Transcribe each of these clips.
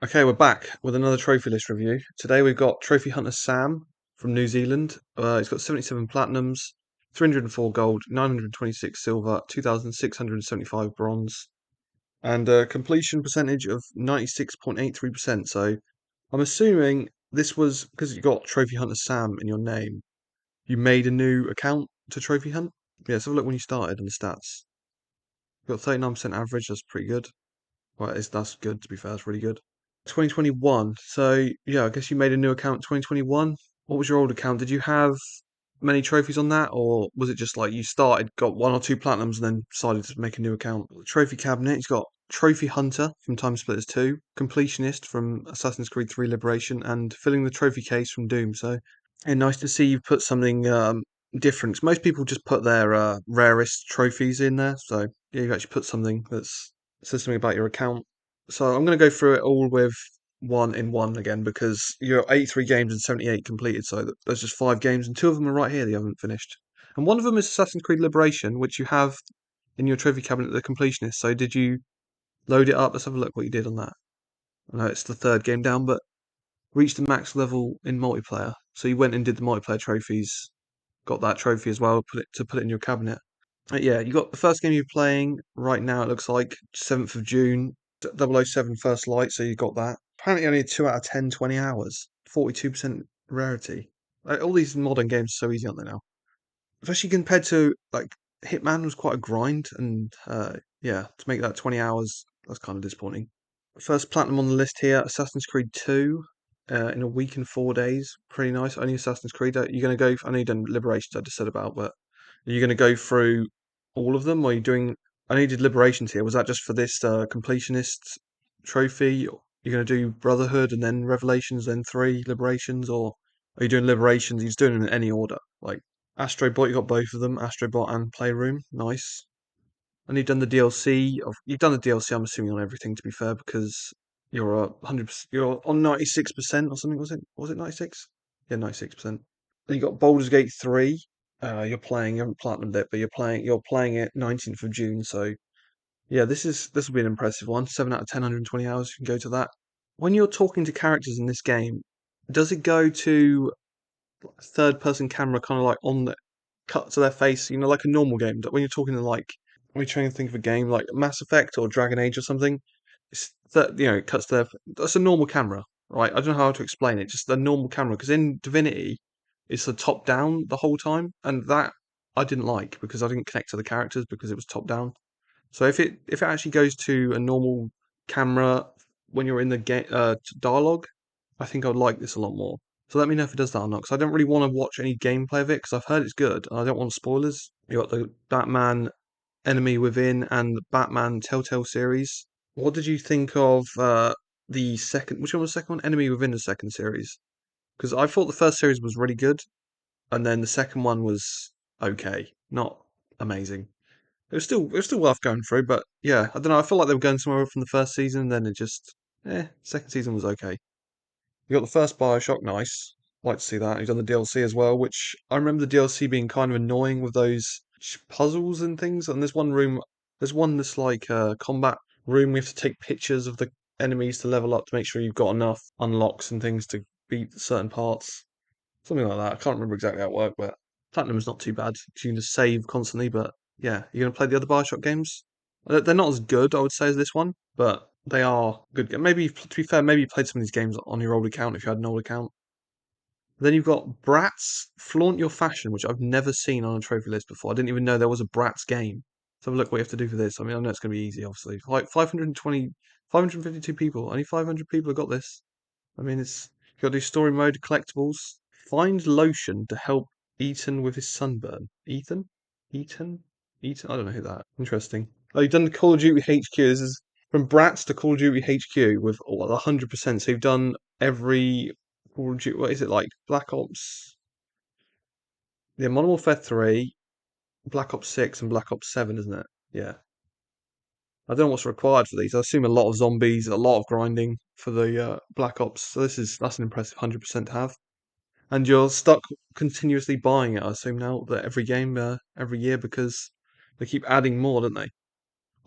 Okay, we're back with another trophy list review. Today we've got Trophy Hunter Sam from New Zealand. He's got 77 platinums, 304 gold, 926 silver, 2,675 bronze, and a completion percentage of 96.83%. So I'm assuming this was because you got Trophy Hunter Sam in your name. You made a new account to Trophy Hunt? Yeah, let's have a look when you started and the stats. You got 39% average, that's pretty good. Well, that's good to be fair, that's really good. 2021. So yeah, I guess you made a new account 2021. What was your old account? Did you have many trophies on that, or was it just like you started, got one or two platinums, and then decided to make a new account? Trophy cabinet. He's got Trophy Hunter from Time Splitters 2, Completionist from Assassin's Creed 3 Liberation, and filling the trophy case from Doom. So yeah, nice to see you've put something different. Most people just put their rarest trophies in there. So yeah, you actually put something that's says something about your account. So I'm going to go through it all with one in one again because you're 83 games and 78 completed. So there's just 5 games, and 2 of them are right here that you haven't finished. And one of them is Assassin's Creed Liberation, which you have in your trophy cabinet, the completionist. So did you load it up? Let's have a look what you did on that. I know it's the 3rd game down, but reached the max level in multiplayer. So you went and did the multiplayer trophies, got that trophy as well, put it in your cabinet. Yeah, you got the first game you're playing right now. It looks like 7th of June, 007 First Light. So you got that. Apparently, only 2 out of 10, 20 hours, 42% rarity. Like, all these modern games are so easy, aren't they now? Especially compared to like Hitman was quite a grind, and yeah, to make that 20 hours, that's kind of disappointing. First platinum on the list here, Assassin's Creed 2, in a week and 4 days. Pretty nice. Only Assassin's Creed. You're going to go, I know you've done Liberations, I just said about, but are you going to go through all of them? Or are you doing, I know you did Liberations here. Was that just for this completionist trophy? You're going to do Brotherhood and then Revelations, then 3 Liberations? Or are you doing Liberations? You're just doing them in any order? Like Astrobot, you got both of them, Astrobot and Playroom. Nice. And you've done the DLC. You've done the DLC. I'm assuming on everything, to be fair, because you're 100%. You're on 96% or something. Was it 96? Yeah, 96%. And you got Baldur's Gate 3. You're playing. You haven't platinumed it, but You're playing it 19th of June. So yeah, this will be an impressive one. 7 out of 10, 120 hours. You can go to that. When you're talking to characters in this game, does it go to third person camera, kind of like on the cut to their face? Like a normal game. When you're talking to like we trying to think of a game like Mass Effect or Dragon Age or something. It's that it cuts to their. That's a normal camera, right? I don't know how to explain it. Just a normal camera, because in Divinity, it's a top down the whole time, and that I didn't like because I didn't connect to the characters because it was top down. So if it actually goes to a normal camera when you're in the game dialogue, I think I'd like this a lot more. So let me know if it does that or not, because I don't really want to watch any gameplay of it because I've heard it's good and I don't want spoilers. You got the Batman Enemy Within and the Batman Telltale series. What did you think of the second? Which one was the second one? Enemy Within the second series. Because I thought the first series was really good, and then the second one was okay, not amazing. It was still worth going through, but yeah, I don't know. I feel like they were going somewhere from the first season, and then it just second season was okay. You got the first Bioshock, nice. Like to see that. You've done the DLC as well, which I remember the DLC being kind of annoying with those puzzles and things. And there's one that's like a combat room. We have to take pictures of the enemies to level up to make sure you've got enough unlocks and things to beat certain parts. Something like that. I can't remember exactly how it worked, but Platinum's not too bad. You can just save constantly, but yeah, you're going to play the other Bioshock games? They're not as good, I would say, as this one, but they are good. Maybe, to be fair, maybe you played some of these games on your old account if you had an old account. Then you've got Bratz Flaunt Your Fashion, which I've never seen on a trophy list before. I didn't even know there was a Bratz game. So have a look what you have to do for this. I mean, I know it's going to be easy, obviously. Like 552 people. Only 500 people have got this. I mean, you got to do story mode, collectibles. Find lotion to help Ethan with his sunburn. Ethan? Ethan? Ethan? I don't know who that. Interesting. Oh, you've done the Call of Duty HQ. This is from Bratz to Call of Duty HQ with 100%. So you've done every Call of Duty. What is it like? Black Ops. Yeah, Modern Warfare 3, Black Ops 6, and Black Ops 7, isn't it? Yeah. I don't know what's required for these. I assume a lot of zombies, a lot of grinding for the Black Ops. So that's an impressive 100% to have. And you're stuck continuously buying it, I assume now that every game, every year, because they keep adding more, don't they?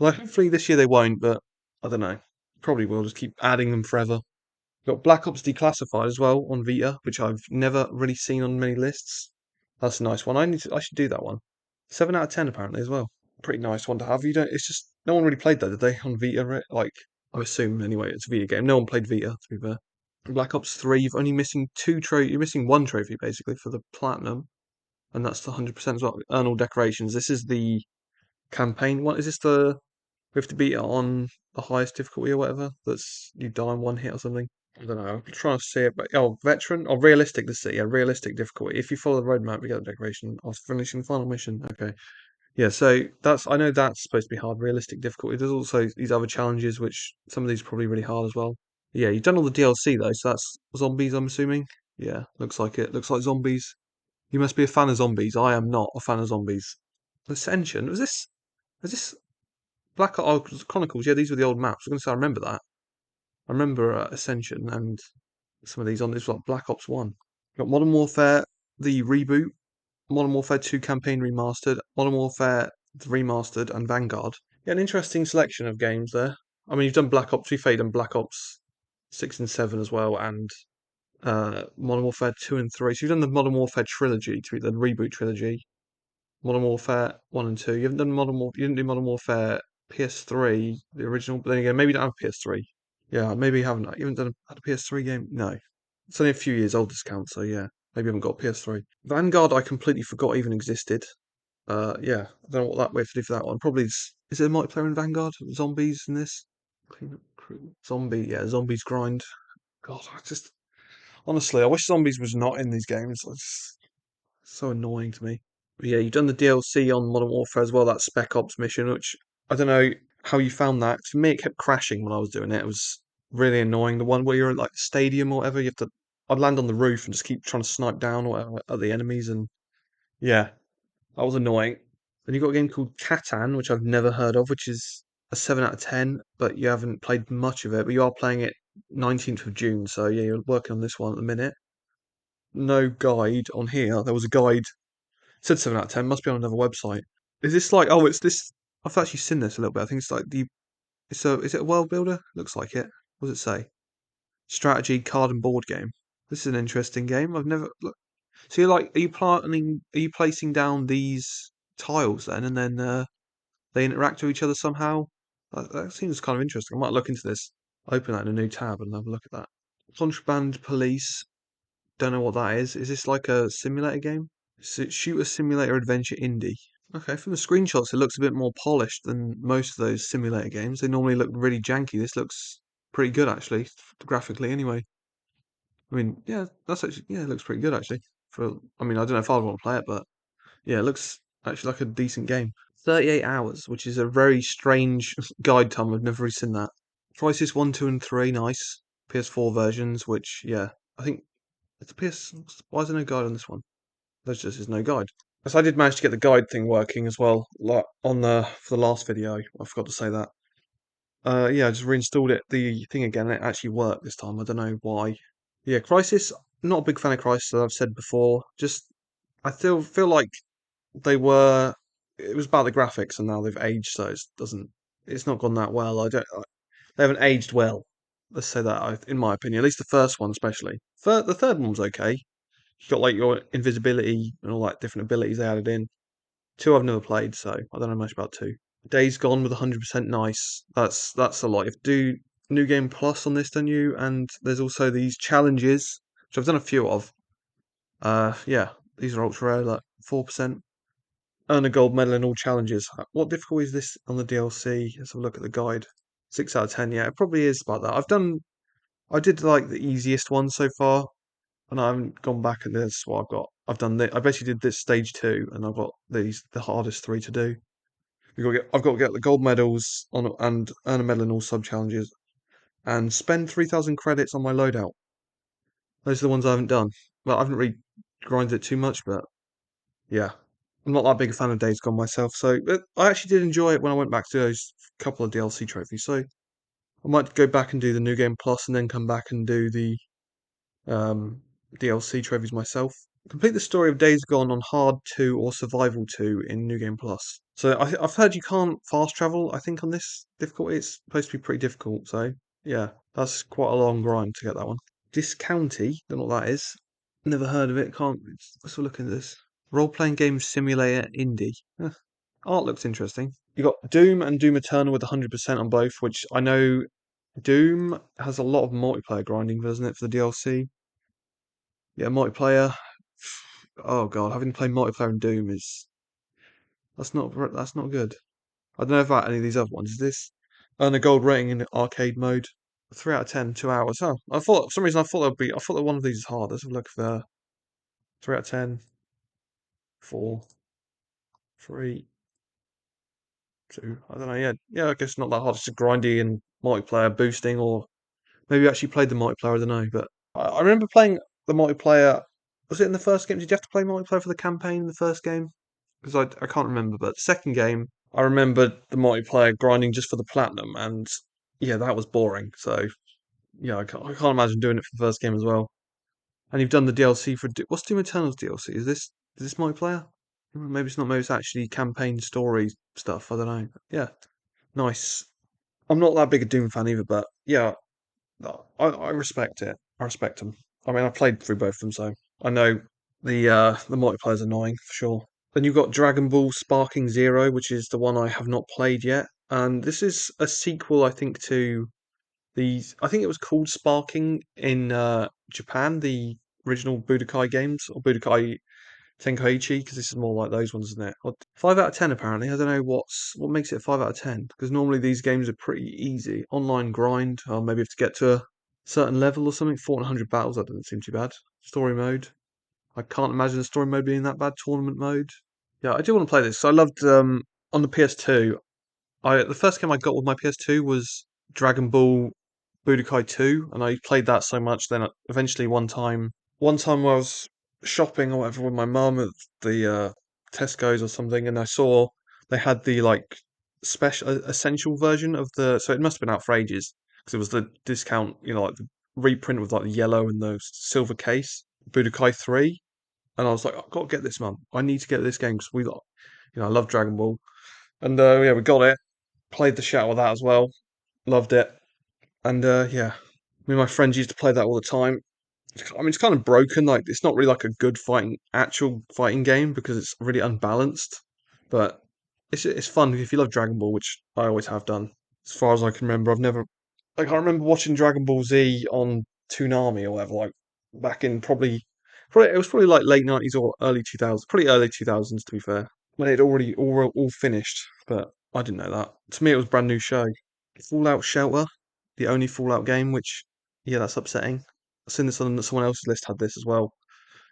Well, hopefully this year they won't, but I don't know. Probably will just keep adding them forever. Got Black Ops Declassified as well on Vita, which I've never really seen on many lists. That's a nice one. I should do that one. 7 out of 10 apparently as well. Pretty nice one to have. You don't. It's just no one really played that, did they? On Vita, right? Like I assume anyway. It's a Vita game. No one played Vita, to be fair. Black Ops 3. You've only missing You're missing one trophy basically for the platinum, and that's the 100% as well. Earn all decorations. This is the campaign one. Is this the we have to beat it on the highest difficulty or whatever? That's you die in one hit or something. I don't know. I'm trying to see it, but veteran or realistic to see. Yeah, realistic difficulty. If you follow the roadmap, you get the decoration. I was finishing the final mission. Okay. Yeah, so that's I know that's supposed to be hard. Realistic difficulty. There's also these other challenges, which some of these are probably really hard as well. Yeah, you've done all the DLC though, so that's zombies. I'm assuming. Yeah, looks like it. Looks like zombies. You must be a fan of zombies. I am not a fan of zombies. Ascension. Was this? Was this Black Ops Chronicles? Yeah, these were the old maps. I was going to say I remember that. I remember Ascension and some of these on this, like Black Ops 1. Got Modern Warfare, the reboot, Modern Warfare 2 campaign remastered, Modern Warfare remastered, and Vanguard. Yeah, an interesting selection of games there. I mean, you've done Black Ops, you've done Black Ops 6 and 7 as well, and Modern Warfare 2 and 3. So you've done the Modern Warfare trilogy, the reboot trilogy, Modern Warfare 1 and 2. You haven't done you didn't do Modern Warfare PS3, the original, but then again, maybe you don't have PS3. Yeah, maybe you haven't. You haven't had a PS3 game? No. It's only a few years old, this count, so yeah. Maybe you haven't got a PS3. Vanguard, I completely forgot even existed. Yeah, I don't know what that we have to do for that one. Probably is there a multiplayer in Vanguard? Zombies in this? Clean up crew. Zombie, yeah, zombies grind. God, I just honestly, I wish zombies was not in these games. It's so annoying to me. But yeah, you've done the DLC on Modern Warfare as well, that Spec Ops mission, which I don't know how you found that. For me, it kept crashing when I was doing it. It was really annoying. The one where you're in like the stadium or whatever, I'd land on the roof and just keep trying to snipe down or whatever at the enemies, and yeah, that was annoying. Then you've got a game called Catan, which I've never heard of, which is a 7 out of 10, but you haven't played much of it, but you are playing it 19th of June, so yeah, you're working on this one at the minute. No guide on here. There was a guide said 7 out of 10. Must be on another website. Is this like? Oh, it's this. I've actually seen this a little bit. I think it's like the. It's a. Is it a world builder? Looks like it. What does it say? Strategy card and board game. This is an interesting game. I've never. Look. So you're like, are you planting? Are you placing down these tiles then, and then they interact with each other somehow? That seems kind of interesting. I might look into this. Open that in a new tab and have a look at that. Contraband police. Don't know what that is. Is this like a simulator game? Shooter simulator adventure indie. Okay, from the screenshots, it looks a bit more polished than most of those simulator games. They normally look really janky. This looks pretty good, actually, graphically. Anyway, I mean, yeah, it looks pretty good actually. I mean, I don't know if I'd want to play it, but yeah, it looks actually like a decent game. 38 hours, which is a very strange guide time. I've never really seen that. Crisis 1, 2, and 3, nice. PS4 versions, which yeah, I think it's a PS. Why is there no guide on this one? There's just is no guide. So I did manage to get the guide thing working as well, like on the for the last video. I forgot to say that. Yeah, I just reinstalled the thing again. And it actually worked this time. I don't know why. Yeah, Crisis. Not a big fan of Crisis, as I've said before. Just I still feel like they were. It was about the graphics, and now they've aged, so it doesn't. It's not gone that well. They haven't aged well. Let's say that, in my opinion. At least the first one, especially. The third one was okay. You got like your invisibility and all that different abilities they added in. Two I've never played, so I don't know much about two. Days Gone with 100% nice. That's a lot. You have to do New Game Plus on this, don't you? And there's also these challenges, which I've done a few of. Yeah, these are ultra rare, like 4%. Earn a gold medal in all challenges. What difficulty is this on the DLC? Let's have a look at the guide. 6 out of 10. Yeah, it probably is about that. I did like the easiest one so far, and I haven't gone back at this. What I've got, I've done this. I basically did this stage 2, and I've got the hardest 3 to do. I've got to get the gold medals on and earn a medal in all sub challenges, and spend 3,000 credits on my loadout. Those are the ones I haven't done. Well, I haven't really grinded it too much, but yeah, I'm not that big a fan of Days Gone myself. So, but I actually did enjoy it when I went back to those couple of DLC trophies. So I might go back and do the New Game Plus, and then come back and do the um, DLC trophies myself. Complete the story of Days Gone on Hard 2 or Survival 2 in New Game Plus. So I've heard you can't fast travel, I think, on this difficulty. It's supposed to be pretty difficult, so Yeah, that's quite a long grind to get that one. Discounty, don't know what that is. Never heard of it. Can't. Let's have a look at this. Role playing game simulator indie. Art looks interesting. You got Doom and Doom Eternal with 100% on both, which I know Doom has a lot of multiplayer grinding, doesn't it, for the DLC? Yeah, multiplayer. Oh god, having to play multiplayer in Doom is that's not good. I don't know about any of these other ones. Is this earn a gold rating in arcade mode? 3 out of 10, 2 hours. Oh, I thought for some reason I thought that one of these is hard. Let's have a look for 3 out of 10, 4, 3, 2. I don't know. Yeah, yeah. I guess not that hard. It's just grindy and multiplayer boosting, or maybe you actually played the multiplayer. I don't know, but I remember playing the multiplayer. Was it in the first game? Did you have to play multiplayer for the campaign in the first game? Because I can't remember. But the second game, I remember the multiplayer grinding just for the platinum, and yeah, that was boring. So yeah, I can't imagine doing it for the first game as well. And you've done the DLC for what's Doom Eternal's DLC? Is this multiplayer? Maybe it's not. Maybe it's actually campaign story stuff. I don't know. Yeah, nice. I'm not that big a Doom fan either, but yeah, I respect it. I respect them. I mean, I played through both of them, so I know the multiplayer's annoying for sure. Then you've got Dragon Ball Sparking Zero, which is the one I have not played yet, and this is a sequel, I think, to these. I think it was called Sparking in Japan, the original Budokai games or Budokai Tenkaichi, because this is more like those ones, isn't it? 5 out of 10 apparently. I don't know what makes it a 5 out of 10 because normally these games are pretty easy. Online grind, or maybe you have to get to a certain level or something. 400 battles, that doesn't seem too bad. Story mode. I can't imagine the story mode being that bad. Tournament mode. Yeah, I do want to play this. So I loved on the PS2. I the first game I got with my PS2 was Dragon Ball Budokai 2, and I played that so much. Then eventually one time I was shopping or whatever with my mum at the Tesco's or something, and I saw they had the like special essential version of the. So it must have been out for ages because it was the discount, like the reprint with like the yellow and the silver case, Budokai 3, and I was like, I've got to get this, mum. I need to get this game because we got, I love Dragon Ball, and yeah, we got it. Played the shit out of that as well. Loved it, and yeah, me and my friends used to play that all the time. I mean, it's kind of broken. Like, it's not really like a good actual fighting game because it's really unbalanced. But it's fun if you love Dragon Ball, which I always have done. As far as I can remember, I can't remember watching Dragon Ball Z on Toonami or whatever. Like back in probably it was probably like late 90s or early 2000s, pretty early 2000s to be fair, when it already all finished. But I didn't know that. To me, it was a brand new show. Fallout Shelter, the only Fallout game, which yeah, that's upsetting. I've seen this on someone else's list had this as well.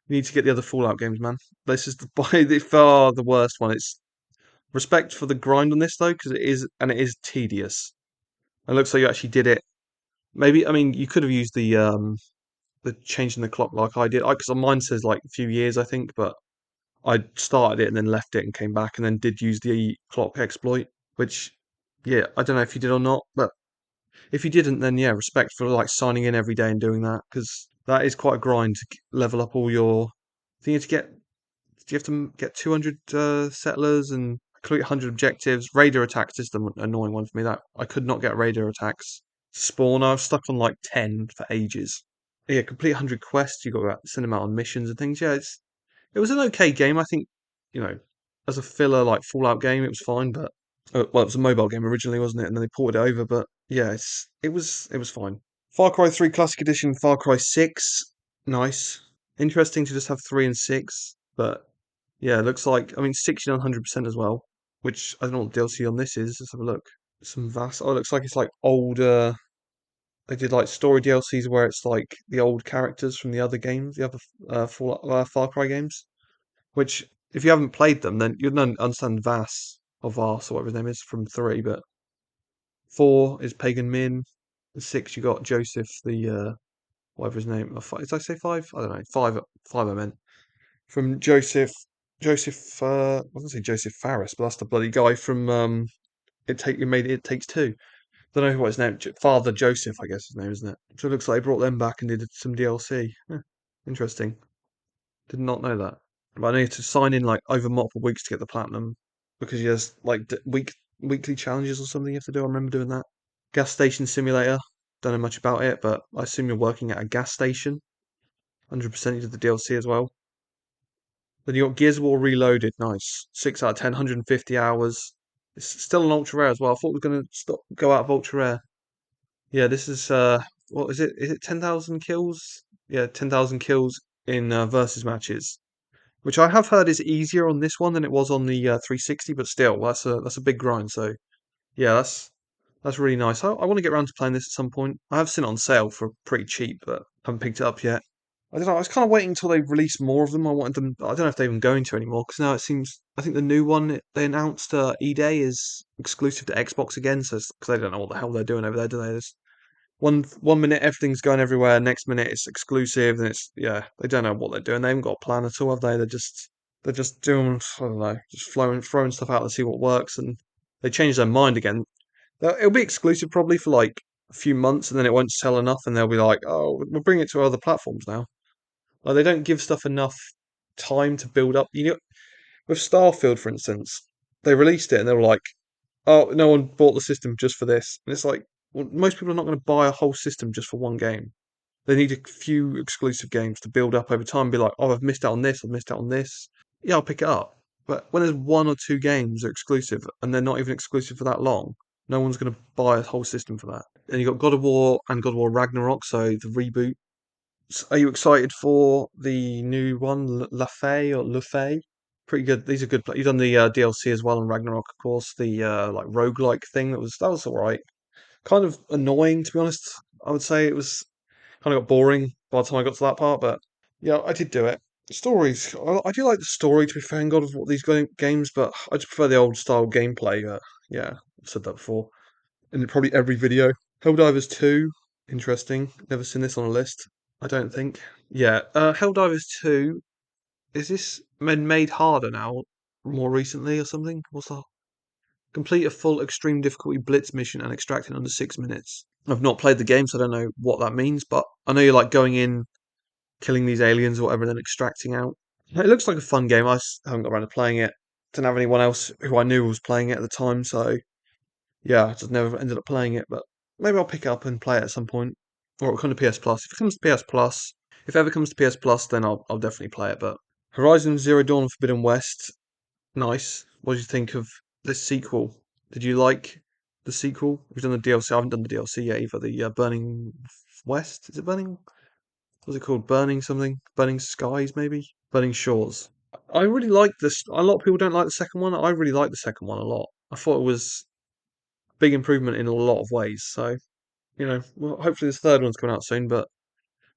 You need to get the other Fallout games, man. This is by the far the worst one. It's respect for the grind on this though, because it is tedious. It looks like you actually did it. Maybe I mean you could have used the changing the clock like I did. Because mine says like a few years I think, but I started it and then left it and came back and then did use the clock exploit, which yeah I don't know if you did or not, but if you didn't, then yeah, respect for like signing in every day and doing that because that is quite a grind to level up all your. I think you have to get. Do you have to get 200 settlers and complete 100 objectives? Raider attacks is the annoying one for me. That I could not get raider attacks spawn. I was stuck on like 10 for ages. Yeah, complete 100 quests. You got to send them out on missions and things. Yeah, it was an okay game. I think you know, as a filler like Fallout game, it was fine, but well, it was a mobile game originally, wasn't it? And then they ported it over. But yeah, it was fine. Far Cry 3 Classic Edition, Far Cry 6, nice. Interesting to just have 3 and 6, but yeah, it looks like I mean 60 and 100% as well, which I don't know what the DLC on this is. Let's have a look. Some vast. Oh, it looks like it's like older. They did like story DLCs where it's like the old characters from the other games, the other Far Cry games. Which, if you haven't played them, then you'd understand Vass or Vars or whatever his name is from 3. But 4 is Pagan Min. 6 you got Joseph the whatever his name. Did I say 5? I don't know. 5 I meant from Joseph. I was gonna say Joseph Farris, but that's the bloody guy from you made It Takes Two. Don't know what his name. Father Joseph, I guess his name, isn't it? So it looks like they brought them back and did some DLC. Interesting. Did not know that. But I need to sign in like over multiple weeks to get the platinum because there's like weekly challenges or something you have to do. I remember doing that. Gas station simulator. Don't know much about it, but I assume you're working at a gas station. 100% you did the DLC as well. Then you got Gears of War Reloaded. Nice. 6 out of 10, 150 hours. It's still an ultra rare as well. I thought it was going to go out of ultra rare. Yeah, this is, what is it? Is it 10,000 kills? Yeah, 10,000 kills in versus matches, which I have heard is easier on this one than it was on the 360, but still, that's a big grind. So yeah, that's really nice. I want to get around to playing this at some point. I have seen it on sale for pretty cheap, but haven't picked it up yet. I don't know. I was kind of waiting until they release more of them. I wanted them. I don't know if they're even going to anymore because now it seems. I think the new one they announced E-Day is exclusive to Xbox again. So because they don't know what the hell they're doing over there, do they? There's one minute everything's going everywhere, next minute it's exclusive, and it's yeah. They don't know what they're doing. They haven't got a plan at all, have they? They're just doing. I don't know, just throwing stuff out to see what works, and they change their mind again. It'll be exclusive probably for like a few months, and then it won't sell enough, and they'll be like, "Oh, we'll bring it to other platforms now." Like they don't give stuff enough time to build up. You know, with Starfield, for instance, they released it and they were like, "Oh, no one bought the system just for this," and it's like, well, most people are not going to buy a whole system just for one game. They need a few exclusive games to build up over time. And be like, "Oh, I've missed out on this. I've missed out on this." Yeah, I'll pick it up. But when there's one or two games that are exclusive and they're not even exclusive for that long, no one's going to buy a whole system for that. And you got God of War and God of War Ragnarok, so the reboot. Are you excited for the new one, La Fey or Le Fey? Pretty good. These are good. You've done the DLC as well on Ragnarok, of course. The like roguelike thing that was all right. Kind of annoying to be honest. I would say it was kind of got boring by the time I got to that part, but yeah, I did do it. Stories. I do like the story to be fair in God of what these games, but I just prefer the old style gameplay. Yeah, I've said that before in probably every video. Helldivers 2, interesting. Never seen this on a list. I don't think. Yeah, Helldivers 2, is this been made harder now more recently or something? What's that? Complete a full extreme difficulty blitz mission and extract in under 6 minutes. I've not played the game, so I don't know what that means, but I know you're like going in, killing these aliens or whatever, and then extracting out. It looks like a fun game. I just haven't got around to playing it. Didn't have anyone else who I knew was playing it at the time, so yeah, I just never ended up playing it, but maybe I'll pick it up and play it at some point. Or it'll come to PS Plus. If it comes to PS Plus, if it ever comes to PS Plus, then I'll definitely play it. But Horizon Zero Dawn Forbidden West, nice. What did you think of this sequel? Did you like the sequel? We've done the DLC. I haven't done the DLC yet either. The Burning West. Is it Burning? What's it called? Burning something? Burning Skies, maybe? Burning Shores. I really like this. A lot of people don't like the second one. I really like the second one a lot. I thought it was big improvement in a lot of ways. So, well, hopefully this third one's coming out soon. But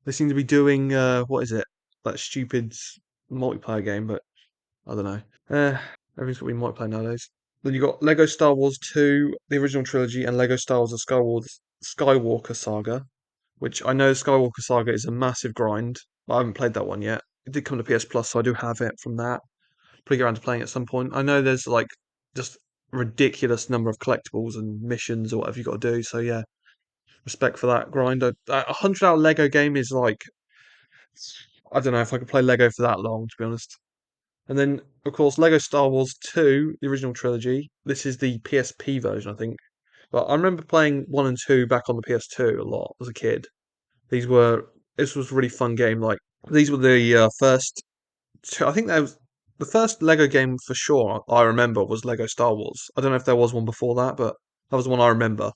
they seem to be doing what is it? That stupid multiplayer game. But I don't know. Everything's got to be multiplayer nowadays. Then you got Lego Star Wars 2, the original trilogy, and Lego Star Wars: The Skywalker Saga, which I know Skywalker Saga is a massive grind. But I haven't played that one yet. It did come to PS Plus, so I do have it from that. Probably get around to playing it at some point. I know there's like just ridiculous number of collectibles and missions or whatever you got to do. So yeah, respect for that grind. A 100-hour Lego game is like I don't know if I could play Lego for that long to be honest. And then of course Lego Star Wars 2, the original trilogy. This is the PSP version, I think. But I remember playing 1 and 2 back on the PS2 a lot as a kid. These were this was a really fun game. Like these were the first two, I think that was the first Lego game for sure I remember was Lego Star Wars. I don't know if there was one before that, but that was the one I remember.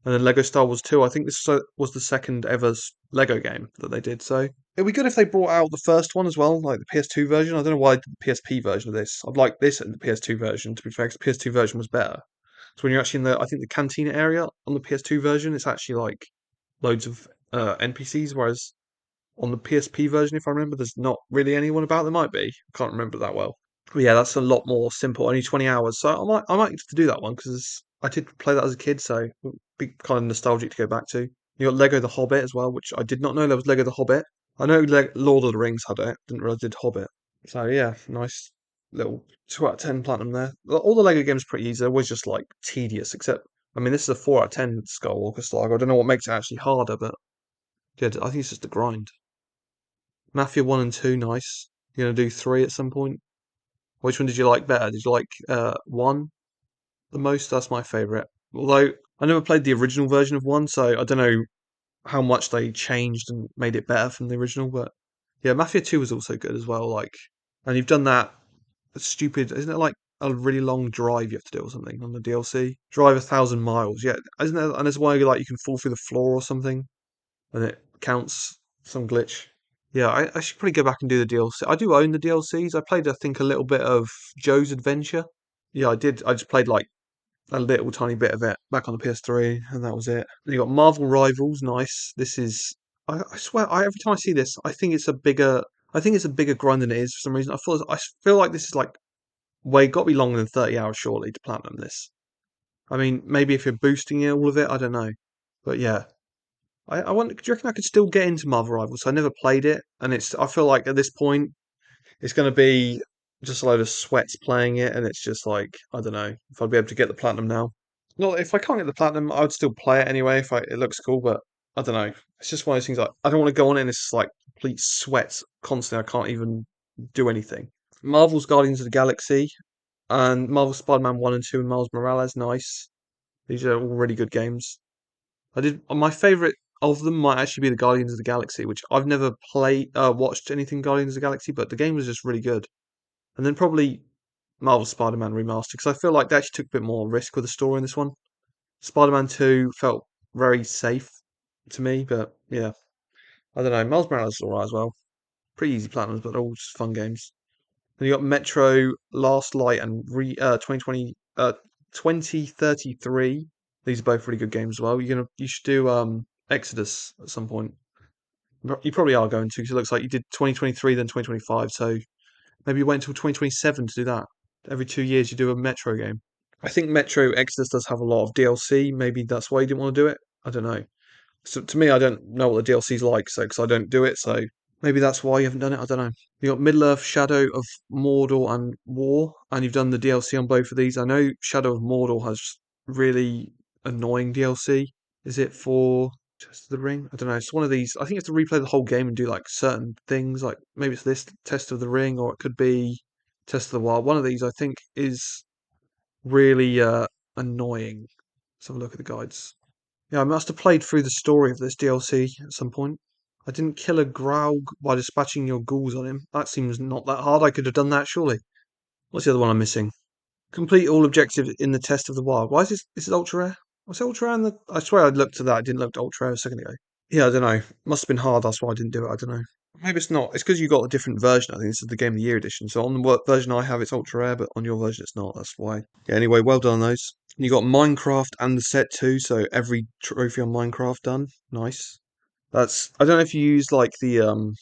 And then Lego Star Wars 2, I think this was the second ever Lego game that they did. So it'd be good if they brought out the first one as well, like the PS2 version. I don't know why I did the PSP version of this. I'd like this and the PS2 version, to be fair, 'cause the PS2 version was better. So when you're actually in I think the cantina area on the PS2 version, it's actually like loads of NPCs, whereas on the PSP version, if I remember, there's not really anyone about. There might be. I can't remember that well. But yeah, that's a lot more simple. Only 20 hours. So I might get to do that one because I did play that as a kid, so it'd be kind of nostalgic to go back to. You got Lego The Hobbit as well, which I did not know there was Lego The Hobbit. I know Lord of the Rings had it. Didn't realize it did Hobbit. So yeah, nice little 2 out of 10 platinum there. All the Lego games are pretty easy. They're always just like tedious, except I mean this is a 4 out of 10 Skywalker Saga. I don't know what makes it actually harder, but good. I think it's just a grind. Mafia 1 and 2, nice. You're going to do 3 at some point? Which one did you like better? Did you like 1 the most? That's my favourite. Although I never played the original version of 1, so I don't know how much they changed and made it better from the original. But yeah, Mafia 2 was also good as well. Like, and you've done that stupid, isn't it like a really long drive you have to do or something on the DLC? Drive 1,000 miles, yeah, isn't it? And there's one like you can fall through the floor or something, and it counts some glitch. Yeah, I should probably go back and do the DLC. I do own the DLCs. I played, I think, a little bit of Joe's Adventure. Yeah, I did. I just played like a little tiny bit of it back on the PS3, and that was it. You got Marvel Rivals, nice. This is, I swear, every time I see this, I think it's a bigger, grind than it is for some reason. I feel like this is like way got to be longer than 30 hours surely to platinum this. I mean, maybe if you're boosting it, all of it, I don't know, but yeah. I want. Do you reckon I could still get into Marvel Rivals? I never played it, and it's. I feel like at this point it's going to be just a load of sweats playing it, and it's just like I don't know if I'd be able to get the platinum now. Not if I can't get the platinum, I would still play it anyway if it looks cool. But I don't know. It's just one of those things. Like I don't want to go on it and it's just like complete sweats constantly. I can't even do anything. Marvel's Guardians of the Galaxy and Marvel Spider-Man 1 and 2 and Miles Morales. Nice. These are all really good games. I did my favorite of them might actually be the Guardians of the Galaxy, which I've never watched anything Guardians of the Galaxy, but the game was just really good. And then probably Marvel Spider-Man remastered because I feel like they actually took a bit more risk with the story in this one. Spider-Man 2 felt very safe to me, but yeah, I don't know. Miles Morales is alright as well. Pretty easy platinums, but they're all just fun games. Then you got Metro, Last Light, and 2033. These are both really good games as well. You should do Exodus at some point. You probably are going to because it looks like you did 2023 then 2025. So maybe you wait until 2027 to do that. Every 2 years you do a Metro game. I think Metro Exodus does have a lot of DLC. Maybe that's why you didn't want to do it. I don't know. So to me, I don't know what the DLC's like, so because I don't do it. So maybe that's why you haven't done it. I don't know. You got Middle Earth, Shadow of Mordor, and War, and you've done the DLC on both of these. I know Shadow of Mordor has really annoying DLC. Is it for Test of the Ring? I don't know. It's one of these. I think you have to replay the whole game and do like certain things. Like maybe it's this Test of the Ring, or it could be Test of the Wild. One of these, I think, is really annoying. Let's have a look at the guides. Yeah, I must have played through the story of this DLC at some point. I didn't kill a Graug by dispatching your ghouls on him. That seems not that hard. I could have done that, surely. What's the other one I'm missing? Complete all objectives in the test of the wild. Why is this? This is ultra rare. Was it ultra rare? I swear I looked at that. I didn't look at ultra rare a second ago. Yeah, I don't know. Must have been hard. That's why I didn't do it. I don't know. Maybe it's not. It's because you got a different version. I think this is the Game of the Year edition. So on the version I have, it's ultra rare, but on your version, it's not. That's why. Yeah. Anyway, well done on those. You got Minecraft and the set too. So every trophy on Minecraft done. Nice. That's. I don't know if you use like the.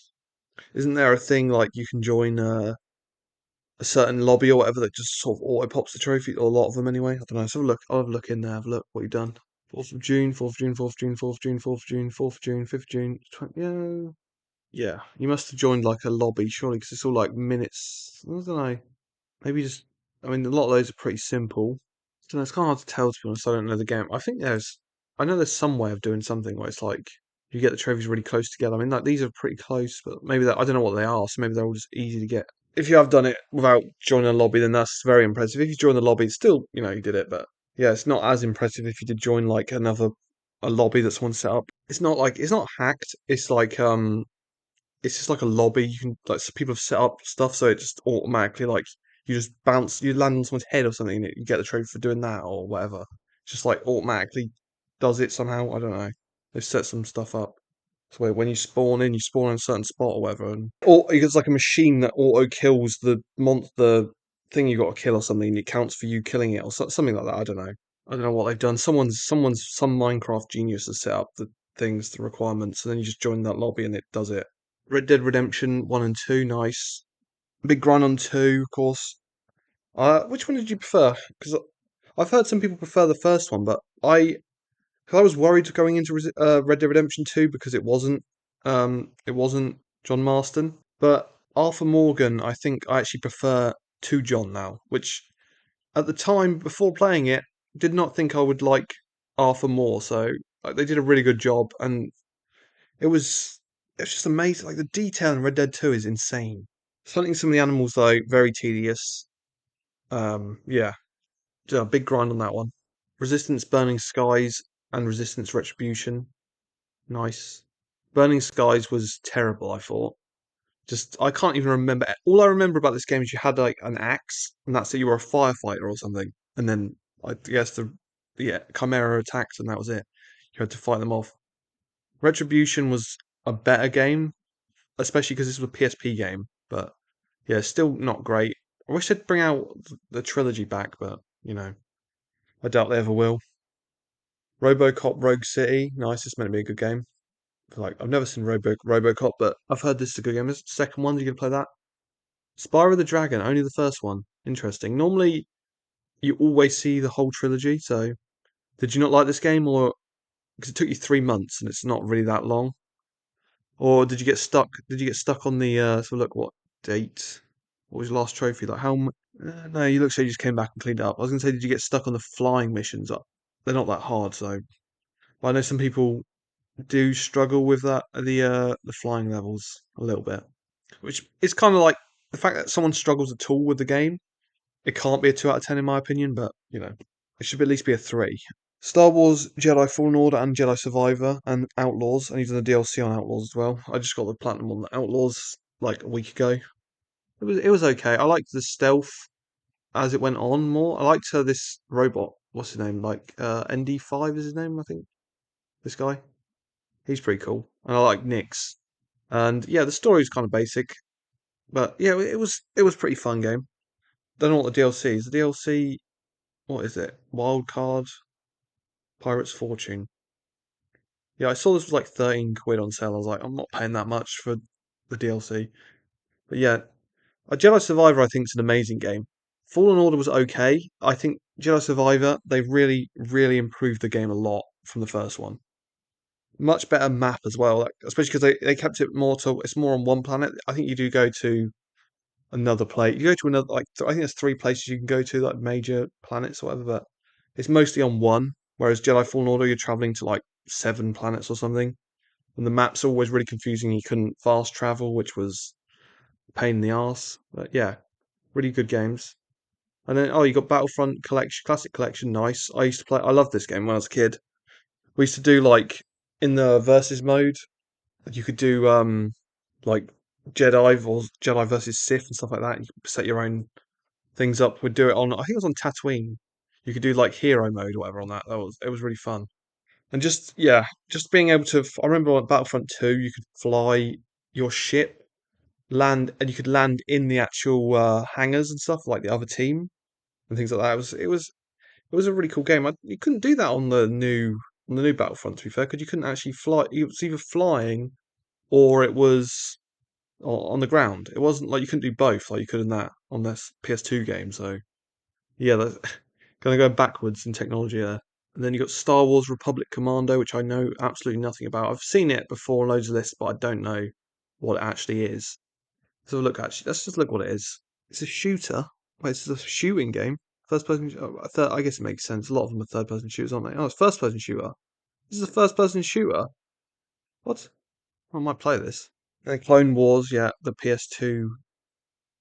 Isn't there a thing like you can join a certain lobby or whatever that just sort of auto pops the trophy, or a lot of them anyway? I don't know. So have a look. I'll have a look in there. Have a look what you've done. 4th of June, 4th of June, 4th of June, 4th of June, 4th of June, 4th of June, 5th of June. Yeah. Yeah, you must have joined like a lobby, surely, because it's all like minutes. I don't know. Maybe just. I mean, a lot of those are pretty simple. I don't know. It's kind of hard to tell, to be honest. I don't know the game. I think there's. I know there's some way of doing something where it's like you get the trophies really close together. I mean, like these are pretty close, but maybe that I don't know what they are. So maybe they're all just easy to get. If you have done it without joining a lobby, then that's very impressive. If you join the lobby, it's still, you did it, but yeah, it's not as impressive if you did join like a lobby that someone set up. It's not hacked. It's just like a lobby. You can like so people have set up stuff so it just automatically like you just bounce, you land on someone's head or something, and you get the trophy for doing that or whatever. Just like automatically does it somehow. I don't know. They've set some stuff up. So when you spawn in a certain spot or whatever, and or it's like a machine that auto kills the thing you got to kill or something. And it counts for you killing it or something like that. I don't know. I don't know what they've done. Some Minecraft genius has set up the things, the requirements, and then you just join that lobby and it does it. Red Dead Redemption 1 and 2, nice. Big grind on 2, of course. Which one did you prefer? Because I've heard some people prefer the first one, but cause I was worried going into Red Dead Redemption 2 because it wasn't John Marston. But Arthur Morgan, I think I actually prefer to John now, which at the time before playing it, did not think I would like Arthur more. So they did a really good job, and it was it was just amazing. Like the detail in Red Dead 2 is insane. Hunting some of the animals though, very tedious. Yeah, a big grind on that one. Resistance Burning Skies and Resistance Retribution. Nice. Burning Skies was terrible, I thought. Just I can't even remember. All I remember about this game is you had like an axe, and that's it. You were a firefighter or something, and then I guess the Chimera attacked, and that was it. You had to fight them off. Retribution was a better game, especially because this was a PSP game. But yeah, still not great. I wish they'd bring out the trilogy back, but I doubt they ever will. RoboCop Rogue City, nice. It's meant to be a good game. Like I've never seen RoboCop, but I've heard this is a good game. Is it the second one? Are you gonna play that? Spyro the Dragon, only the first one. Interesting. Normally, you always see the whole trilogy. So, did you not like this game, or because it took you 3 months and it's not really that long, or did you get stuck? Did you get stuck on the? So look, what date? What was your last trophy? Like how? No, you look so you just came back and cleaned it up. I was gonna say, did you get stuck on the flying missions? They're not that hard, so. But I know some people do struggle with that the flying levels a little bit, which is kind of like the fact that someone struggles at all with the game. It can't be a 2 out of 10 in my opinion, but it should at least be a 3. Star Wars Jedi Fallen Order and Jedi Survivor and Outlaws, and even the DLC on Outlaws as well. I just got the platinum on the Outlaws like a week ago. It was okay. I liked the stealth as it went on more. I liked this robot. What's his name? Like ND5 is his name, I think. This guy. He's pretty cool. And I like Nyx. And yeah, the story's kind of basic, but yeah, it was pretty fun game. Don't know what the DLC is. The DLC, what is it? Wild Card, Pirate's Fortune. Yeah, I saw this was like 13 quid on sale. I was like, I'm not paying that much for the DLC. But yeah, a Jedi Survivor I think is an amazing game. Fallen Order was okay. I think Jedi Survivor, they really, really improved the game a lot from the first one. Much better map as well, like, especially because they kept it more to it's more on one planet. I think you do go to another place. You go to another like I think there's 3 places you can go to like major planets or whatever, but it's mostly on one. Whereas Jedi Fallen Order, you're traveling to like 7 planets or something, and the map's always really confusing. You couldn't fast travel, which was a pain in the arse. But yeah, really good games. And then you got Battlefront Collection, Classic Collection, nice. I used to play. I loved this game when I was a kid. We used to do like in the versus mode. You could do like Jedi versus Sith and stuff like that. You could set your own things up. We'd do it on. I think it was on Tatooine. You could do like hero mode or whatever on that. It was really fun. And just yeah, just being able to. I remember on Battlefront 2, you could fly your ship, land, and you could land in the actual hangars and stuff like the other team and things like that. It was a really cool game. You couldn't do that on the new Battlefront. To be fair, because you couldn't actually fly. It was either flying or it was on the ground. It wasn't like you couldn't do both like you could in that on this PS2 game. So yeah, that's gonna go backwards in technology there. And then you got Star Wars Republic Commando, which I know absolutely nothing about. I've seen it before on loads of lists, but I don't know what it actually is. So look, actually, let's just look what it is. It's a shooter. Wait, it's a shooting game. First person. I guess it makes sense. A lot of them are third person shooters, aren't they? Oh, it's first person shooter. This is a first person shooter. What? I might play this. Clone Wars, yeah, the PS2.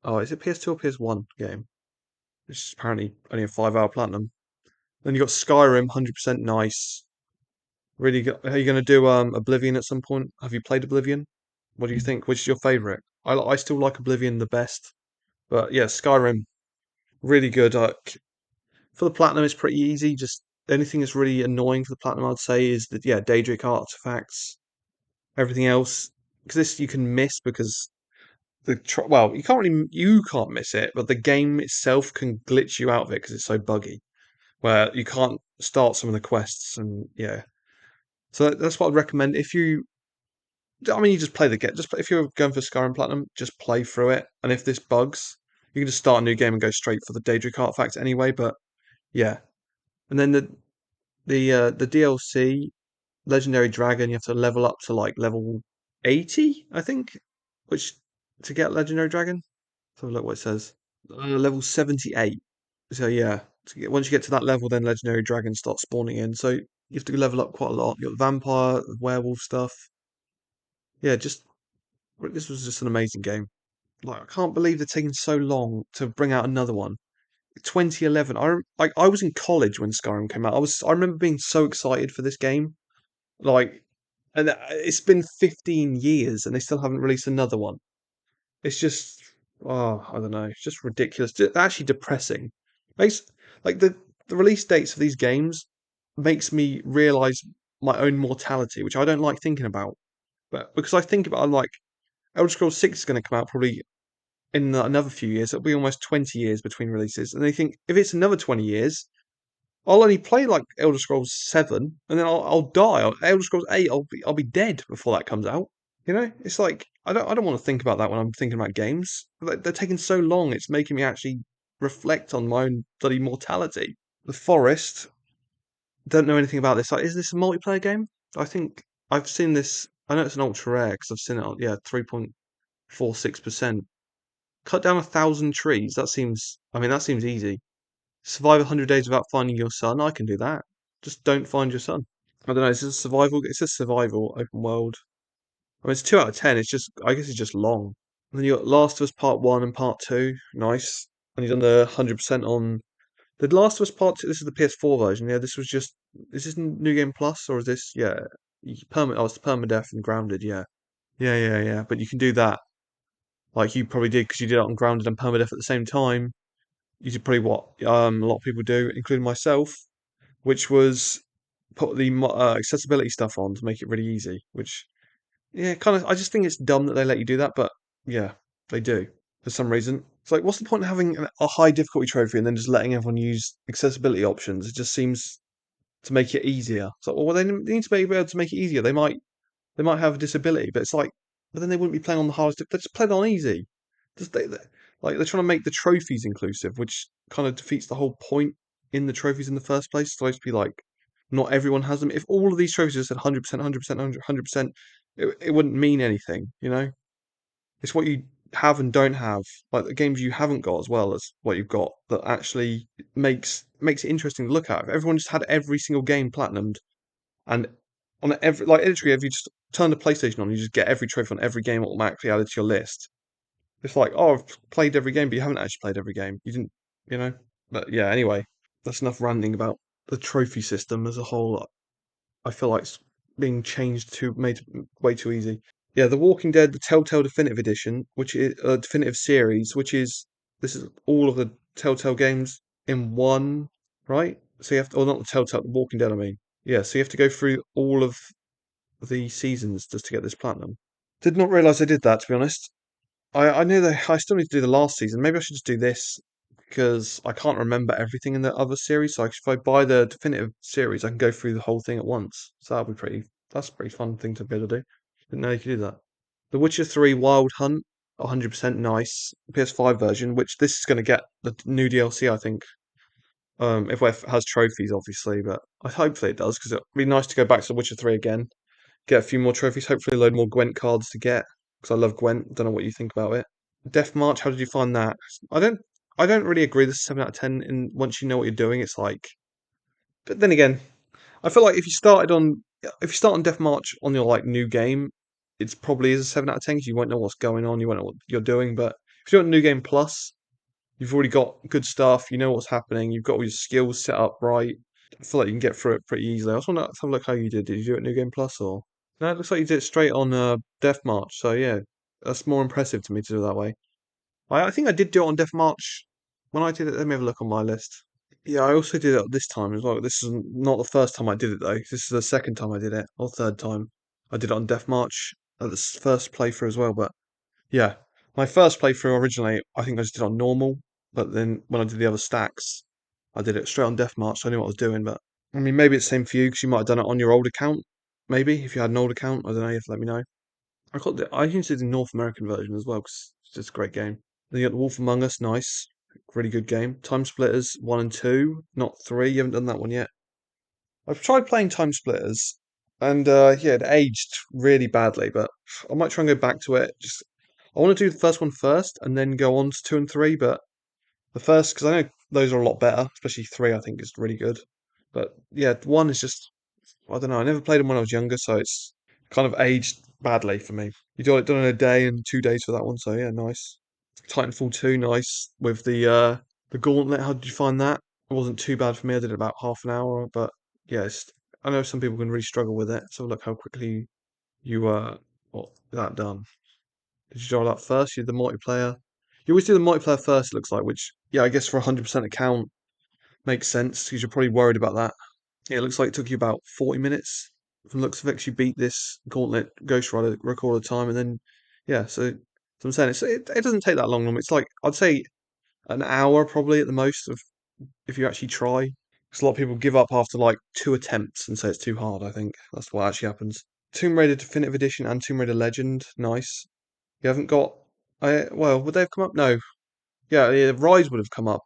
Oh, is it PS2 or PS1 game? Which is apparently only a 5 hour platinum. Then you got Skyrim, 100% nice. Really good. Are you going to do Oblivion at some point? Have you played Oblivion? What do you think? Which is your favourite? I still like Oblivion the best, but yeah, Skyrim really good. For the platinum, it's pretty easy. Just the only thing that's really annoying for the platinum, I'd say, is that yeah, Daedric artifacts. Everything else, because this you can miss because well, you can't miss it, but the game itself can glitch you out of it because it's so buggy, where you can't start some of the quests and yeah. So that's what I'd recommend. I mean, you just play the game. If you're going for Skyrim Platinum, just play through it. And if this bugs, you can just start a new game and go straight for the Daedric artifact anyway. But yeah, and then the DLC Legendary Dragon, you have to level up to like level 80, I think, which to get Legendary Dragon. So look what it says. Level 78. So yeah, once you get to that level, then Legendary Dragons start spawning in. So you have to level up quite a lot. You got the vampire, the werewolf stuff. Yeah, just this was just an amazing game. Like I can't believe they're taking so long to bring out another one. 2011. I was in college when Skyrim came out. I remember being so excited for this game. Like And it's been 15 years and they still haven't released another one. It's just, oh, I don't know. It's just ridiculous. Actually depressing. Makes like the release dates of these games makes me realize my own mortality, which I don't like thinking about. But because I think about, I'm like, Elder Scrolls 6 is going to come out probably in another few years. It'll be almost 20 years between releases. And they think if it's another 20 years, I'll only play like Elder Scrolls 7 and then I'll die. Elder Scrolls 8, I'll be dead before that comes out. You know, it's like I don't want to think about that when I'm thinking about games. They're taking so long. It's making me actually reflect on my own bloody mortality. The Forest. Don't know anything about this. Like, is this a multiplayer game? I think I've seen this. I know it's an ultra rare because I've seen it on 3.46%. Cut down 1,000 trees. That seems. I mean, that seems easy. Survive 100 days without finding your son. I can do that. Just don't find your son. I don't know. It's a survival. It's a survival open world. I mean, it's 2 out of 10. It's just. I guess it's just long. And then you got Last of Us Part One and Part Two. Nice. And you've done the 100% on the Last of Us Part Two. This is the PS4 version. Yeah, this was just. Is this New Game Plus or is this? Yeah, Oh, it's permadeath and grounded. Yeah, yeah. But you can do that like you probably did because you did it on grounded and permadeath at the same time. You did probably what a lot of people do, including myself, which was put the accessibility stuff on to make it really easy. Which yeah, kind of. I just think it's dumb that they let you do that, but yeah, they do for some reason. It's like, what's the point of having a high difficulty trophy and then just letting everyone use accessibility options? It just seems to make it easier. It's like, well, they need to be able to make it easier. They might have a disability, but it's like, but then they wouldn't be playing on the hardest. They just play it on easy. Just like they're trying to make the trophies inclusive, which kind of defeats the whole point in the trophies in the first place. It's supposed to be like not everyone has them. If all of these trophies just said 100%, 100%, 100%, it wouldn't mean anything. You know, it's what you have and don't have, like the games you haven't got as well as what you've got, that actually makes it interesting to look at. If everyone just had every single game platinumed and on every like literally if you just turn the PlayStation on, you just get every trophy on every game automatically added to your list. It's like, oh, I've played every game, but you haven't actually played every game. You didn't, you know. But yeah, anyway, that's enough ranting about the trophy system as a whole. I feel like it's being changed to made way too easy. Yeah, The Walking Dead, the Telltale Definitive Edition, which is a definitive series, which is this is all of the Telltale games in one, right? So you have to, or not the Telltale, The Walking Dead, I mean. Yeah, so you have to go through all of the seasons just to get this platinum. Did not realise I did that, to be honest. I knew that I still need to do the last season. Maybe I should just do this because I can't remember everything in the other series. So if I buy the definitive series, I can go through the whole thing at once. So that'll be pretty. That's a pretty fun thing to be able to do. Didn't know you could do that. The Witcher 3 Wild Hunt, 100% nice. PS5 version, which this is going to get the new DLC, I think. If it has trophies, obviously, but I hopefully it does because it'd be nice to go back to The Witcher 3 again, get a few more trophies, hopefully a load more Gwent cards to get because I love Gwent. Don't know what you think about it. Death March, how did you find that? I don't I don't really agree this is 7 out of 10 in once you know what you're doing, it's like but then again, I feel like if you start on Death March on your like new game, it's probably is a 7 out of 10 because you won't know what's going on, you won't know what you're doing. But if you're on New Game Plus, you've already got good stuff, you know what's happening, you've got all your skills set up right. I feel like you can get through it pretty easily. I just want to have a look how you did. Did you do it New Game Plus or? No, it looks like you did it straight on Death March. So yeah, that's more impressive to me to do it that way. I think I did do it on Death March when I did it. Let me have a look on my list. Yeah, I also did it this time as well. This is not the first time I did it though. This is the second time I did it, or third time. I did it on Death March at the first playthrough as well. But yeah, my first playthrough originally, I think I just did it on normal. But then when I did the other stacks, I did it straight on Death March. So I knew what I was doing. But I mean, maybe it's the same for you because you might have done it on your old account. Maybe if you had an old account, I don't know. You have to let me know. I used the North American version as well because it's just a great game. Then you got The Wolf Among Us, nice, really good game. Time Splitters 1 and 2, not 3. You haven't done that one yet. I've tried playing Time Splitters, and yeah, it aged really badly. But I might try and go back to it. Just I want to do the first one first, and then go on to 2 and 3. But the first, because I know those are a lot better, especially 3. I think is really good. But yeah, 1 is just I don't know. I never played them when I was younger, so it's kind of aged badly for me. You do it done in a day and 2 days for that one, so yeah, nice. Titanfall 2, nice. With the gauntlet, how did you find that? It wasn't too bad for me. I did about half an hour, but yeah, I know some people can really struggle with it. So look how quickly. you what that done? Did you draw that first? You did the multiplayer. You always do the multiplayer first. It looks like, which yeah, I guess for a 100% account makes sense because you're probably worried about that. Yeah, it looks like it took you about 40 minutes. From the looks of it, 'cause you beat this Gauntlet Ghost Rider record of time, and then yeah, so I'm saying it doesn't take that long. It's like I'd say an hour probably at the most of if you actually try. Because a lot of people give up after like 2 attempts and say it's too hard. I think that's what actually happens. Tomb Raider Definitive Edition and Tomb Raider Legend, nice. You haven't got, well, would they have come up? No. Yeah, yeah, Rise would have come up,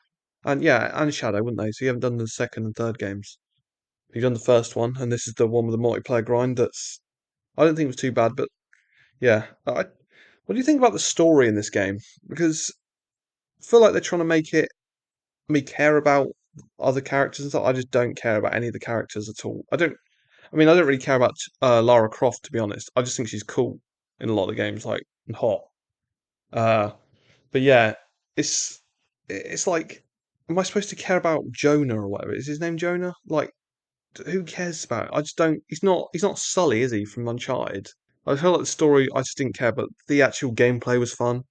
and yeah, and Shadow, wouldn't they? So you haven't done the second and third games. You've done the first one, and this is the one with the multiplayer grind. That's I don't think it was too bad, but yeah. What do you think about the story in this game? Because I feel like they're trying to make me care about other characters and stuff. I just don't care about any of the characters at all. I don't. I mean, I don't really care about Lara Croft to be honest. I just think she's cool in a lot of the games, like and hot. Uh, but yeah, it's it's like, am I supposed to care about Jonah or whatever? Is his name Jonah? Like, who cares about it? I just don't. He's not Sully, is he, from Uncharted? I feel like the story I just didn't care, but the actual gameplay was fun.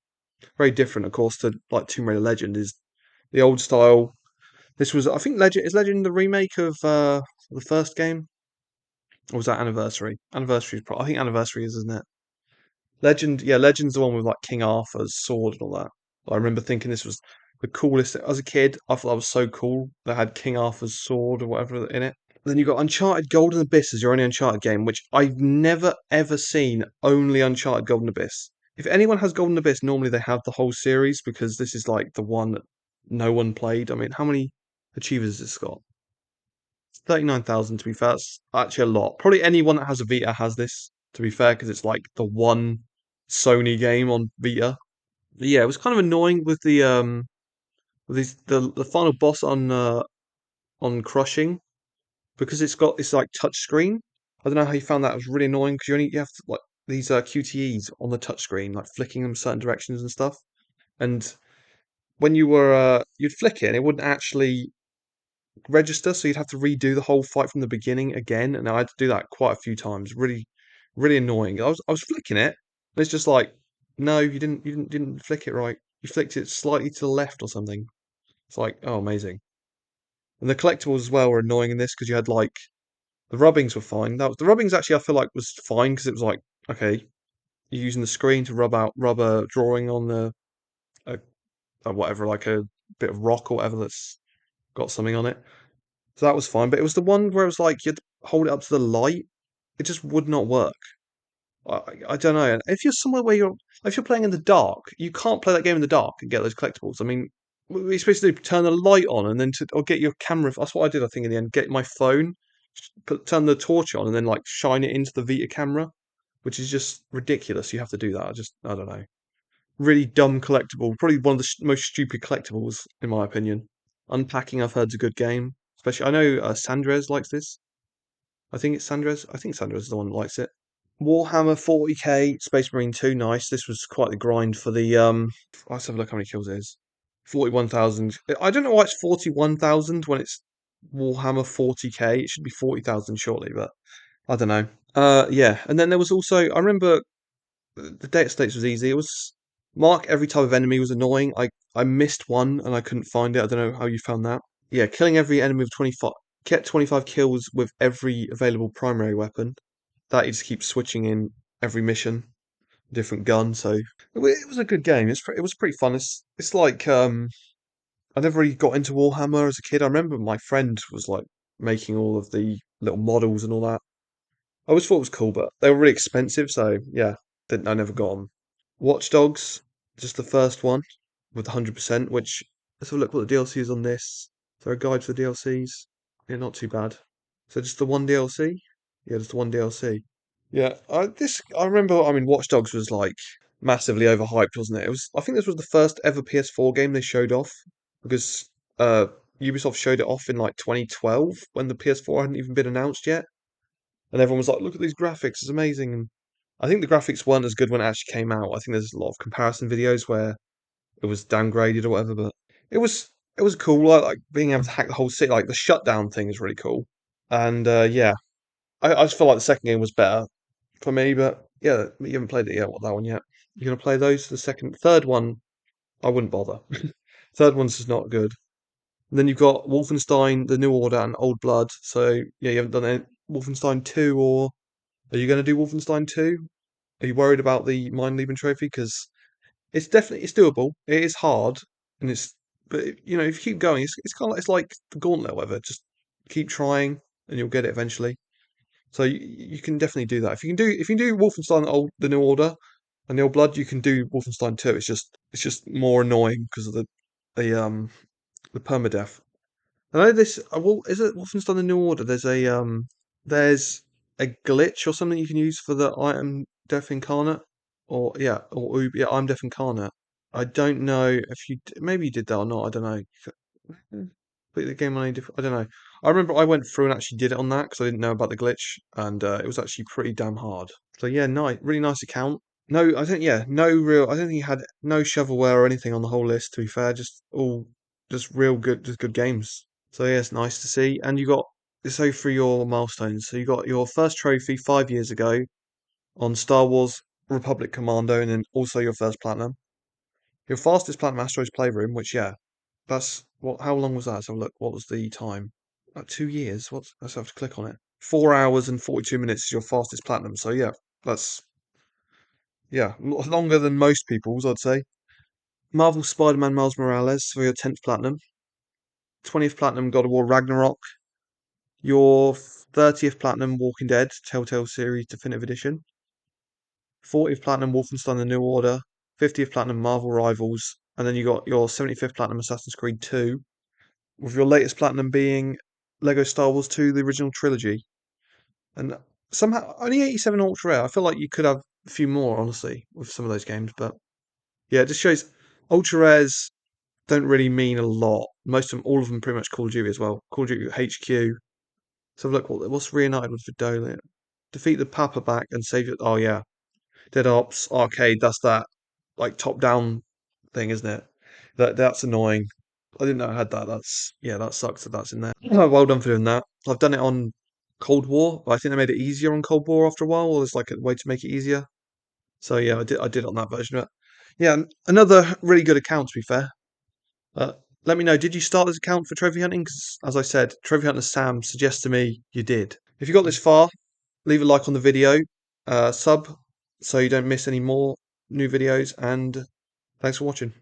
Very different, of course, to like Tomb Raider Legend is the old style. This was, I think, Legend the remake of the first game, or was that Anniversary? Anniversary is I think Anniversary is, isn't it? Legend, yeah, Legend's the one with like King Arthur's sword and all that. I remember thinking this was the coolest. As a kid, I thought that was so cool. They had King Arthur's sword or whatever in it. Then you got Uncharted Golden Abyss as your only Uncharted game, which I've never ever seen only Uncharted Golden Abyss. If anyone has Golden Abyss, normally they have the whole series because this is like the one that no one played. I mean, how many achievers has this got? 39,000 to be fair. That's actually a lot. Probably anyone that has a Vita has this, to be fair, because it's like the one Sony game on Vita. But yeah, it was kind of annoying with the final boss on Crushing because it's like touch screen. I don't know how you found that. It was really annoying because you have to, like these QTEs on the touch screen, like flicking them certain directions and stuff. And when you'd flick it and it wouldn't actually register, so you'd have to redo the whole fight from the beginning again, and I had to do that quite a few times. Really, really annoying. I was flicking it, and it's just like, no, you didn't flick it right. You flicked it slightly to the left or something. It's like, oh, amazing. And the collectibles as well were annoying in this because you had like the rubbings were fine. The rubbings actually I feel like was fine because it was like, okay, you're using the screen to rub a drawing on a, whatever, like a bit of rock or whatever that's got something on it. So that was fine, but it was the one where it was like you'd hold it up to the light, it just would not work. I don't know. And if you're somewhere where if you're playing in the dark, you can't play that game in the dark and get those collectibles. I mean, what are you supposed to do? Turn the light on and then or get your camera. That's what I did. I think in the end, get my phone, turn the torch on, and then like shine it into the Vita camera, which is just ridiculous. You have to do that. I don't know. Really dumb collectible. Probably one of the most stupid collectibles in my opinion. Unpacking, I've heard, is a good game. Especially, I know Sandres likes this. I think it's Sandres. I think Sandres is the one that likes it. Warhammer 40k Space Marine 2, nice. This was quite the grind for the let's have a look how many kills it is. 41,000. I don't know why it's 41,000 when it's Warhammer 40k. It should be 40,000 shortly, but I don't know. Yeah, and then there was also I remember the data states was easy. It was mark every type of enemy was annoying. I missed one and I couldn't find it. I don't know how you found that. Yeah, killing every enemy with 25, get 25 kills with every available primary weapon. That you just keep switching in every mission, different gun. So it was a good game. It was pretty fun. It's like I never really got into Warhammer as a kid. I remember my friend was like making all of the little models and all that. I always thought it was cool, but they were really expensive. So yeah, didn't I never got them. Watch Dogs, just the first one with 100%. Which let's have a look what the DLC is on this. Is there a guide for the DLCs? Yeah, not too bad. So just the one DLC? Yeah, just the one DLC. Yeah, I remember. I mean, Watch Dogs was like massively overhyped, wasn't it? It was. I think this was the first ever PS4 game they showed off because uh, Ubisoft showed it off in like 2012 when the PS4 hadn't even been announced yet, and everyone was like, "Look at these graphics! It's amazing!" And I think the graphics weren't as good when it actually came out. I think there's a lot of comparison videos where it was downgraded or whatever, but it was it was cool. Like being able to hack the whole city, like the shutdown thing is really cool. And yeah, I just felt like the second game was better. for me. But yeah, you haven't played it yet. What that one yet? You're gonna play those? The second, third one, I wouldn't bother. Third one's just not good. And then you've got Wolfenstein: The New Order and Old Blood. So yeah, you haven't done any Wolfenstein 2, or are you going to do Wolfenstein 2? Are you worried about the Mind Leaving trophy? Because it's doable. It is hard, and but you know, if you keep going, it's kind of it's like the Gauntlet or whatever. Just keep trying, and you'll get it eventually. So you can definitely do that. If you can do Wolfenstein the New Order and the Old Blood, you can do Wolfenstein 2. It's just more annoying because of the permadeath. I know this. Is it Wolfenstein: The New Order? There's a glitch or something you can use for the item Death Incarnate, or yeah, yeah, I'm Death Incarnate. I don't know if maybe you did that or not. I don't know. Complete the game on any different. I don't know. I remember I went through and actually did it on that because I didn't know about the glitch, and it was actually pretty damn hard. So yeah, nice, really nice account. No, I think yeah, no real. I don't think he had no shovelware or anything on the whole list. To be fair, just real good, just good games. So yeah, it's nice to see. And you got so for your milestones. So you got your first trophy 5 years ago on Star Wars Republic Commando, and then also your first platinum. Your fastest platinum Astro's Playroom, which yeah, that's what. How long was that? Let's have a look. What was the time? 2 years. Let's have to click on it. 4 hours and 42 minutes is your fastest platinum. So yeah, that's yeah longer than most people's, I'd say. Marvel Spider-Man Miles Morales for your 10th platinum. 20th platinum God of War Ragnarok. Your 30th platinum Walking Dead Telltale Series Definitive Edition. 40th platinum Wolfenstein: The New Order. 50th platinum Marvel Rivals. And then you got your 75th platinum Assassin's Creed 2, with your latest platinum being Lego Star Wars 2, the original trilogy. And somehow only 87 ultra rare. I feel like you could have a few more, honestly, with some of those games. But yeah, it just shows ultra rares don't really mean a lot. Most of them, all of them, pretty much Call of Duty as well. Call of Duty HQ. So look, what's reunited with Vidolia? Defeat the Papa back and save it. Oh yeah, Dead Ops Arcade. That's that like top down thing, isn't it? That's annoying. I didn't know I had that. That's yeah, that sucks that that's in there. Oh, well done for doing that. I've done it on Cold War, but I think they made it easier on Cold War after a while, or there's like a way to make it easier. So yeah, I did it on that version of it. Yeah, another really good account to be fair. Uh, Let me know, did you start this account for trophy hunting? Because as I said, Trophy Hunter Sam suggests to me you did. If you got this far, leave a like on the video, sub so you don't miss any more new videos, and thanks for watching.